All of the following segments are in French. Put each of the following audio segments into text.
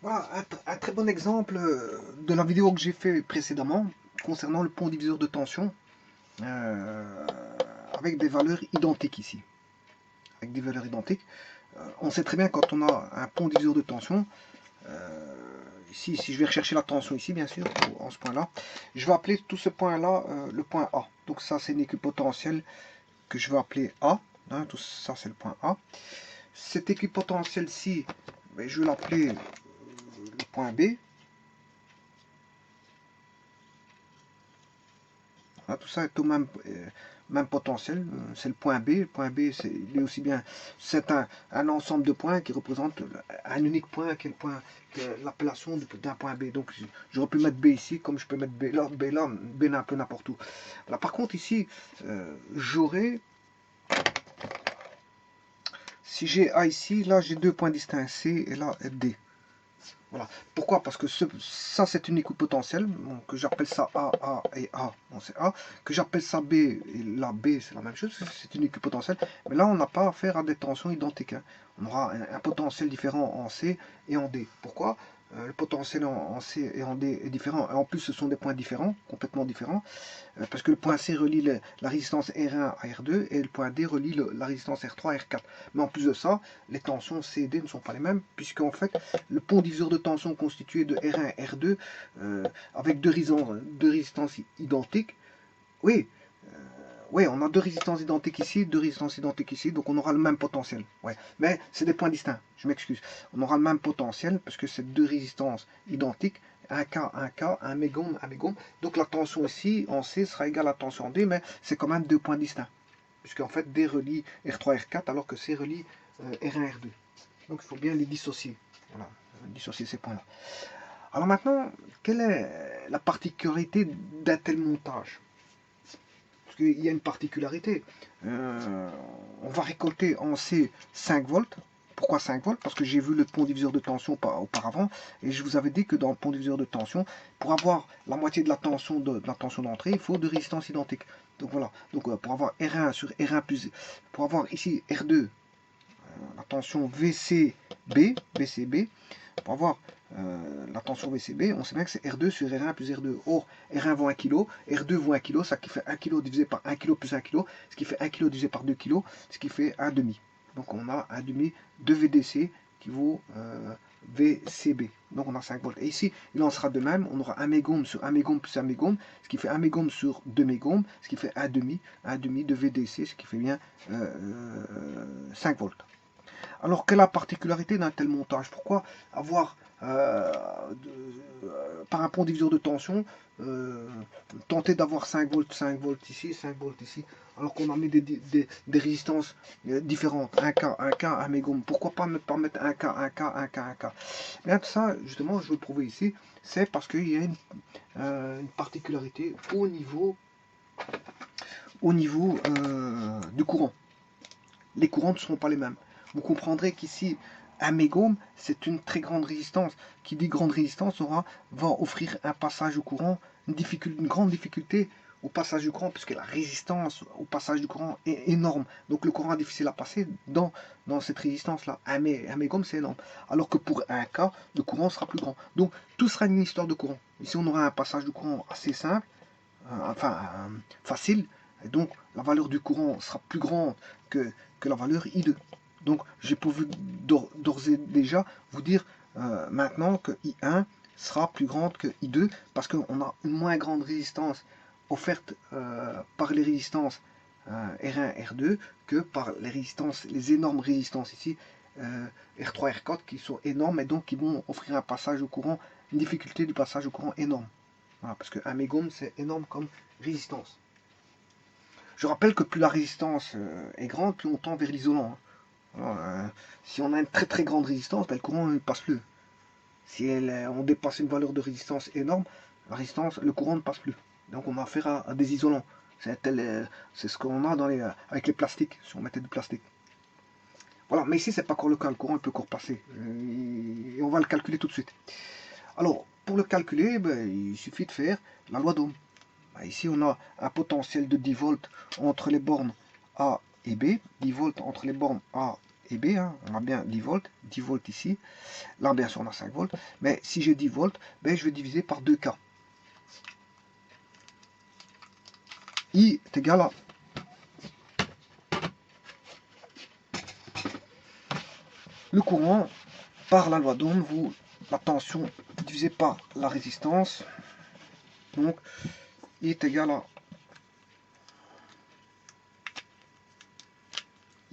Voilà, un très bon exemple de la vidéo que j'ai fait précédemment concernant le pont diviseur de tension euh, avec des valeurs identiques ici. Avec des valeurs identiques. On sait très bien quand on a un pont diviseur de tension, ici, si je vais rechercher la tension ici, bien sûr, en ce point-là, je vais appeler tout ce point-là le point A. Donc ça, c'est une équipotentielle que je vais appeler A. Hein, tout ça, c'est le point A. Cette équipotentielle-ci, ben, je vais l'appeler le point B. Voilà, tout ça est au même potentiel, c'est le point B. Le point B, il est aussi bien, c'est un ensemble de points qui représente un unique point, qui est l'appellation d'un point B. Donc j'aurais pu mettre B ici, comme je peux mettre B là, B là, B un peu n'importe où. Voilà, par contre ici, j'aurais, si j'ai A ici, là j'ai deux points distincts, C et là D. Voilà. Pourquoi? Parce que ça, c'est une équipotentielle, bon, que j'appelle ça A et A, bon, c'est A, que j'appelle ça B, et là B, c'est la même chose, c'est une équipotentielle, mais là, on n'a pas affaire à des tensions identiques. Hein. On aura un potentiel différent en C et en D. Pourquoi? Le potentiel en C et en D est différent, et en plus, ce sont des points différents, complètement différents, parce que le point C relie la résistance R1 à R2 et le point D relie la résistance R3 à R4. Mais en plus de ça, les tensions C et D ne sont pas les mêmes, puisqu'en fait, le pont diviseur de tension constitué de R1 et R2 avec deux résistances identiques, oui, oui, on a deux résistances identiques ici, deux résistances identiques ici, donc on aura le même potentiel. Ouais. Mais c'est des points distincts, je m'excuse. On aura le même potentiel parce que c'est deux résistances identiques, un K, un mégome, un mégome. Donc la tension ici en C sera égale à la tension en D, mais c'est quand même deux points distincts. Puisqu'en fait D relie R3, R4 alors que C relie R1, R2. Donc il faut bien les dissocier. Voilà, dissocier ces points-là. Alors maintenant, quelle est la particularité d'un tel montage? Parce qu'il y a une particularité. On va récolter en C 5 volts. Pourquoi 5 volts? Parce que j'ai vu le pont diviseur de tension auparavant, et je vous avais dit que dans le pont diviseur de tension, pour avoir la moitié de la tension d'entrée, il faut deux résistances identiques. Donc voilà, donc pour avoir R1 sur R1 plus, pour avoir ici R2, la tension VCB, pour avoir la tension VCB, on sait bien que c'est R2 sur R1 plus R2. Or, R1 vaut 1 kg, R2 vaut 1 kg, ça qui fait 1 kg divisé par 1 kg plus 1 kg, ce qui fait 1 kg divisé par 2 kg, ce qui fait 1 demi. Donc on a 1 demi de VDC qui vaut VCB. Donc on a 5 volts. Et ici, il en sera de même, on aura 1 mégome sur 1 mégome plus 1 mégome, ce qui fait 1 mégome sur 2 mégomes, ce qui fait 1 demi de VDC, ce qui fait bien 5 volts. Alors, quelle est la particularité d'un tel montage? Pourquoi avoir, par un pont diviseur de tension, tenter d'avoir 5 volts ici, 5 volts ici, alors qu'on a mis des résistances différentes, 1K, 1 mégome. Pourquoi pas ne pas mettre 1K, 1K, 1K, 1K? Bien, ça, justement, je veux le prouver ici, c'est parce qu'il y a une particularité au niveau du courant. Les courants ne seront pas les mêmes. Vous comprendrez qu'ici, un mégome, c'est une très grande résistance. Qui dit grande résistance va offrir un passage au courant, une grande difficulté au passage du courant, puisque la résistance au passage du courant est énorme. Donc le courant est difficile à passer dans cette résistance-là. Un mégome, c'est énorme. Alors que pour un cas, le courant sera plus grand. Donc tout sera une histoire de courant. Ici, on aura un passage de courant assez simple, facile, et donc la valeur du courant sera plus grande que la valeur I2. Donc j'ai pu d'ores et déjà vous dire maintenant que I1 sera plus grande que I2 parce qu'on a une moins grande résistance offerte par les résistances R1, R2 que par les énormes résistances ici R3, R4 qui sont énormes et donc qui vont offrir un passage au courant, une difficulté du passage au courant énorme. Voilà, parce qu'un mégome c'est énorme comme résistance. Je rappelle que plus la résistance est grande, plus on tend vers l'isolant. Hein. Si on a une très très grande résistance, ben, le courant ne passe plus. Si on dépasse une valeur de résistance énorme, le courant ne passe plus. Donc on a affaire à des isolants. C'est ce qu'on a avec les plastiques, si on mettait du plastique. Voilà, mais ici c'est pas encore le cas, le courant peut encore passer. Et on va le calculer tout de suite. Alors, pour le calculer, ben, il suffit de faire la loi d'Ohm. Ici, on a un potentiel de 10 volts entre les bornes A et B, 10 volts entre les bornes A et B, hein, on a bien 10 volts ici, là bien sûr on a 5 volts, mais si j'ai 10 volts, ben, je vais diviser par 2K. I est égal à le courant par la loi d'Ohm, la tension divisée par la résistance, donc I est égal à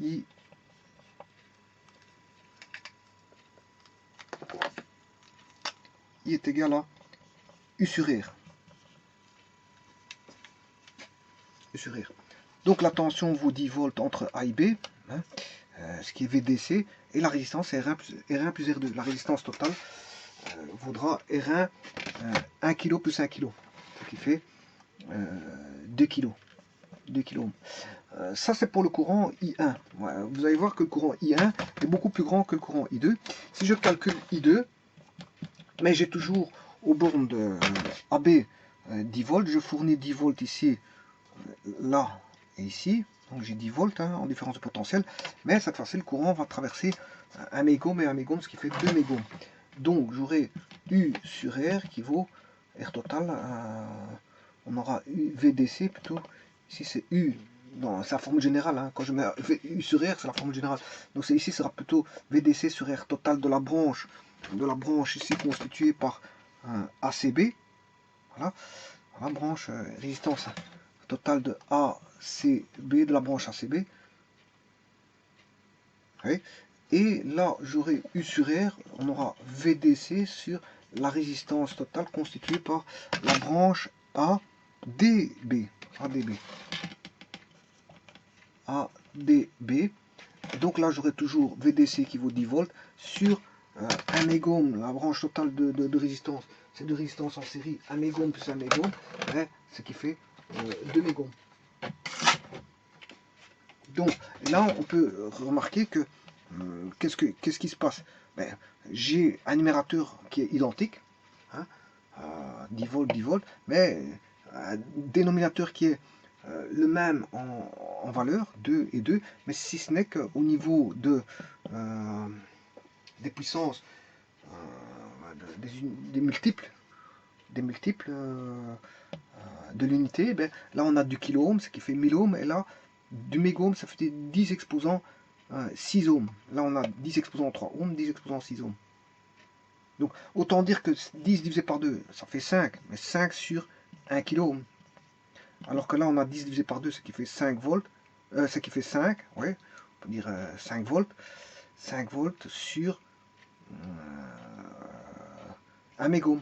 I est égal à U sur R. Donc la tension vaut 10 volts entre A et B, hein, ce qui est VDC, et la résistance est R1 plus R2. La résistance totale vaudra R1 1 kg plus 1 kg, ce qui fait 2 kg. 2 kg. Ça c'est pour le courant I1. Ouais, vous allez voir que le courant I1 est beaucoup plus grand que le courant I2. Si je calcule I2, mais j'ai toujours aux bornes de AB 10 volts, je fournis 10 volts ici, là et ici, donc j'ai 10 volts hein, en différence de potentiel, mais cette fois-ci le courant va traverser 1 mégohm et 1 mégohm, ce qui fait 2 mégohms. Donc j'aurai U sur R qui vaut R total, on aura U VDC plutôt, ici c'est U, c'est la formule générale, hein. Quand je mets U sur R c'est la formule générale, donc ici sera plutôt VDC sur R total de la branche ici constituée par ACB, voilà, la branche résistance totale de ACB, de la branche ACB. Oui. Et là, j'aurai U sur R, on aura VDC sur la résistance totale constituée par la branche ADB. ADB. Et donc là, j'aurai toujours VDC qui vaut 10 volts sur 1 mégohm, la branche totale de résistance. C'est de résistance en série 1 mégohm plus 1 mégohm, ce qui fait 2 mégohms. Donc là, on peut remarquer que qu'est-ce qui se passe? Ben, j'ai un numérateur qui est identique, hein, 10 volts, 10 volts, mais un dénominateur qui est le même en valeur, 2 et 2, mais si ce n'est qu'au niveau des puissances, des multiples de l'unité, ben, là on a du kiloohm, ce qui fait 1000 ohms, et là du mégohm, ça fait 10 exposants 6 ohms. Là on a 10 exposants 3 ohms, 10 exposants 6 ohms. Donc autant dire que 10 divisé par 2, ça fait 5, mais 5 sur 1 kiloohm. Alors que là on a 10 divisé par 2, ce qui fait 5 volts, ce qui fait 5, ouais, on peut dire 5 volts, 5 volts sur 1 mégohm.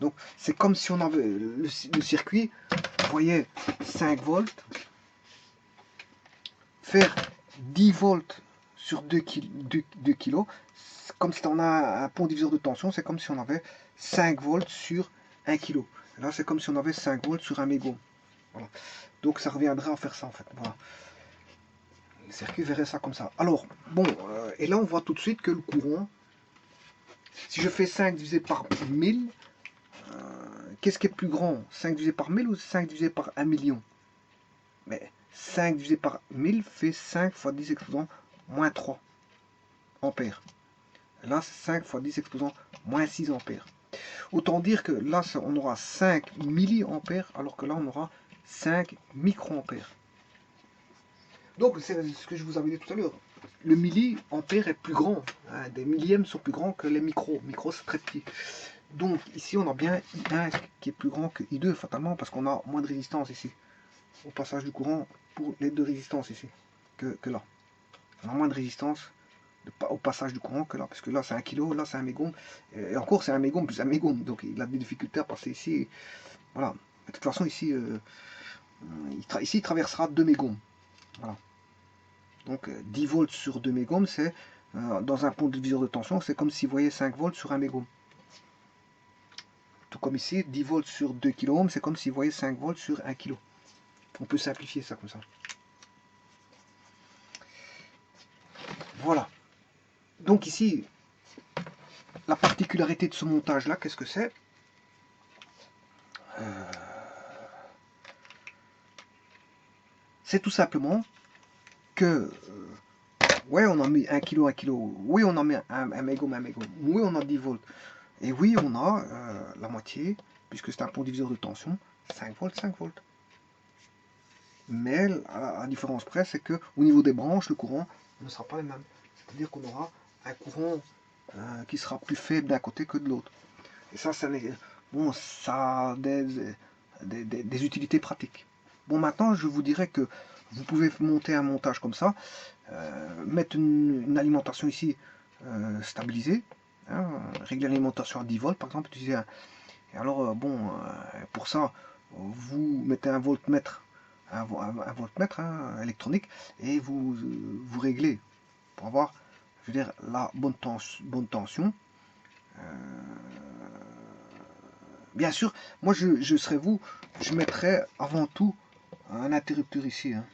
Donc c'est comme si on avait le circuit, vous voyez 5 volts, faire 10 volts sur 2 kg, comme si on a un pont diviseur de tension, c'est comme si on avait 5 volts sur 1 kg. Là c'est comme si on avait 5 volts sur 1 mégohm. Voilà. Donc ça reviendrait à faire ça en fait. Voilà. Le circuit verrait ça comme ça. Alors, bon, et là on voit tout de suite que le courant, si je fais 5 divisé par 1000, qu'est-ce qui est plus grand? 5 divisé par 1000 ou 5 divisé par 1 million? Mais 5 divisé par 1000 fait 5 fois 10 exposant moins 3 ampères. Là, c'est 5 fois 10 exposant moins 6 ampères. Autant dire que là, on aura 5 milliampères, alors que là, on aura 5 microampères. Donc, c'est ce que je vous avais dit tout à l'heure. Le milliampère est plus grand. Hein, des millièmes sont plus grands que les micros. Micros, c'est très petit. Donc, ici, on a bien I1 qui est plus grand que I2, fatalement, parce qu'on a moins de résistance ici. Au passage du courant pour les deux résistances ici que là. On a moins de résistance au passage du courant que là, parce que là c'est 1 kg, là c'est 1 mégohm, et encore c'est 1 mégohm plus 1 mégohm, donc il a des difficultés à passer ici. Voilà. De toute façon ici, ici il traversera 2 mégohms. Voilà. Donc 10 volts sur 2 mégohms, c'est dans un pont de diviseur de tension, c'est comme si vous voyez 5 volts sur 1 mégohm. Tout comme ici, 10 volts sur 2 kΩ, c'est comme si vous voyez 5 volts sur 1 kg. On peut simplifier ça comme ça. Voilà. Donc ici, la particularité de ce montage-là, qu'est-ce que c'est? C'est tout simplement que ouais, on a mis 1 kg, 1 kg, oui, on a mis un mégo, oui, on a 10 volts, et oui, on a la moitié, puisque c'est un pont diviseur de tension, 5 volts, 5 volts. Mais la différence près, c'est que au niveau des branches, le courant ne sera pas le même. C'est-à-dire qu'on aura un courant qui sera plus faible d'un côté que de l'autre. Et ça, bon, ça a des utilités pratiques. Bon, maintenant, je vous dirais que vous pouvez monter un montage comme ça, mettre une alimentation ici stabilisée, hein, régler l'alimentation à 10 volts, par exemple, utiliser et alors, pour ça, vous mettez un voltmètre, un voltmètre hein, électronique, et vous réglez pour avoir, je veux dire, la bonne tension. Bien sûr, moi je serais vous, je mettrais avant tout un interrupteur ici. Hein.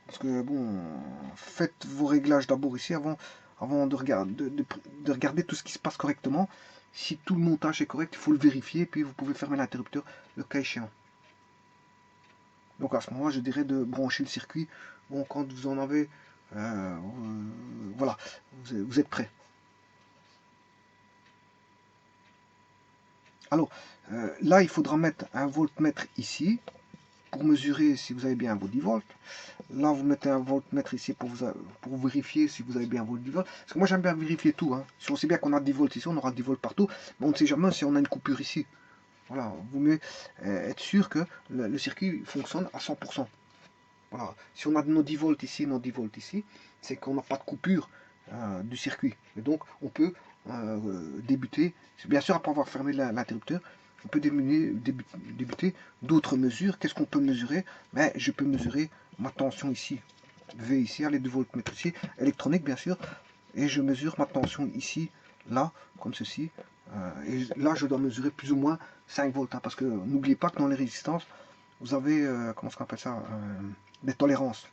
Parce que bon, faites vos réglages d'abord ici avant de regarder tout ce qui se passe correctement. Si tout le montage est correct, il faut le vérifier, puis vous pouvez fermer l'interrupteur le cas échéant. Donc à ce moment-là, je dirais de brancher le circuit. Bon, quand vous en avez, voilà, vous êtes prêt. Alors, là, il faudra mettre un voltmètre ici pour mesurer si vous avez bien vos 10 volts. Là, vous mettez un voltmètre ici pour vérifier si vous avez bien vos 10 volts. Parce que moi, j'aime bien vérifier tout. Hein. Si on sait bien qu'on a 10 volts ici, on aura 10 volts partout. Mais on ne sait jamais si on a une coupure ici. Voilà, vous mieux être sûr que le circuit fonctionne à 100%. Voilà. Si on a nos 10 volts ici, nos 10 volts ici, c'est qu'on n'a pas de coupure du circuit. Et donc, on peut débuter, bien sûr après avoir fermé l'interrupteur, on peut débuter d'autres mesures. Qu'est-ce qu'on peut mesurer? Ben, je peux mesurer ma tension ici, V ici, à l'aide du voltmètre ici, électronique bien sûr, et je mesure ma tension ici, là, comme ceci. Et là, je dois mesurer plus ou moins 5 volts, hein, parce que n'oubliez pas que dans les résistances, vous avez, comment on appelle ça, des tolérances.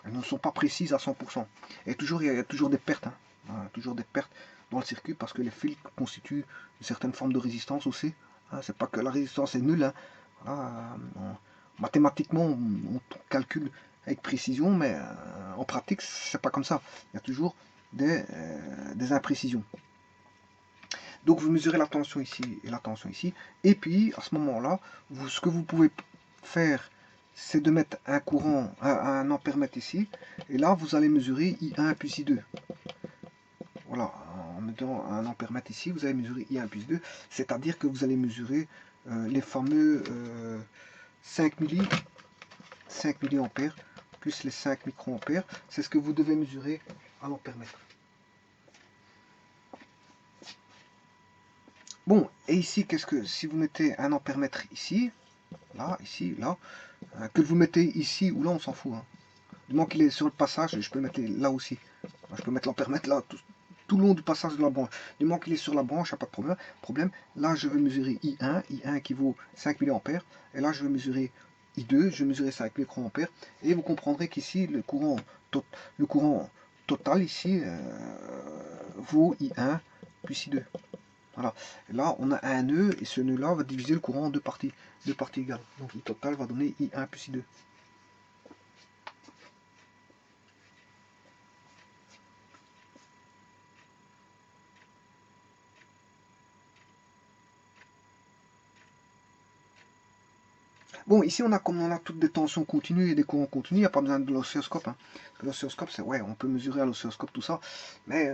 Elles ne sont pas précises à 100%. Et toujours, il y a toujours des pertes, hein, toujours des pertes dans le circuit, parce que les fils constituent une certaine forme de résistance aussi. Hein, c'est pas que la résistance est nulle. Hein. Voilà, mathématiquement, on calcule avec précision, mais en pratique, c'est pas comme ça. Il y a toujours des imprécisions. Donc vous mesurez la tension ici et la tension ici. Et puis, à ce moment-là, ce que vous pouvez faire, c'est de mettre un courant, un ampèremètre ici. Et là, vous allez mesurer I1 plus I2. Voilà, en mettant un ampèremètre ici, vous allez mesurer I1 plus I2. C'est-à-dire que vous allez mesurer les fameux 5 milliampères plus les 5 microampères. C'est ce que vous devez mesurer à l'ampèremètre. Bon, et ici, qu'est-ce que si vous mettez un ampèremètre ici, là, ici, là, que vous mettez ici ou là, on s'en fout. Hein. Du moment qu'il est sur le passage, je peux le mettre là aussi. Je peux mettre l'ampèremètre là, tout le long du passage de la branche. Du moment qu'il est sur la branche, il n'y a pas de problème. Là, je vais mesurer I1, I1 équivaut 5 mA, et là, je vais mesurer I2, je vais mesurer 5 microampères, et vous comprendrez qu'ici, le courant total, ici, vaut I1 plus I2. Voilà. Et là, on a un nœud, et ce nœud-là va diviser le courant en deux parties égales. Donc le total va donner I1 plus I2. Bon, ici, comme on a toutes des tensions continues et des courants continus, il n'y a pas besoin de l'oscilloscope. Hein. L'oscilloscope, c'est, ouais, on peut mesurer à l'oscilloscope tout ça, mais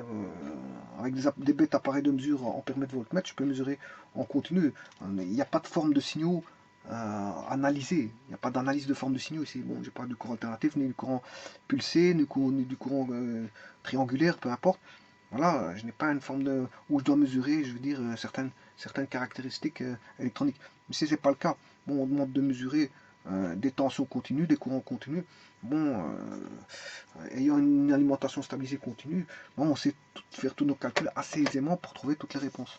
avec des bêtes appareils de mesure en permettre voltmètre, je peux mesurer en continu. Il n'y a pas de forme de signaux analysée. Il n'y a pas d'analyse de forme de signaux ici. Bon, j'ai pas du courant alternatif, ni du courant pulsé, ni du courant triangulaire, peu importe. Voilà, je n'ai pas une forme de où je dois mesurer, je veux dire, certaines caractéristiques électroniques. Mais si ce n'est pas le cas, bon, on demande de mesurer des tensions continues, des courants continus. Bon, ayant une alimentation stabilisée continue, bon, on sait faire tous nos calculs assez aisément pour trouver toutes les réponses.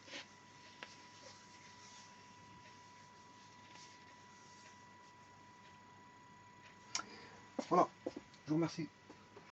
Voilà, je vous remercie.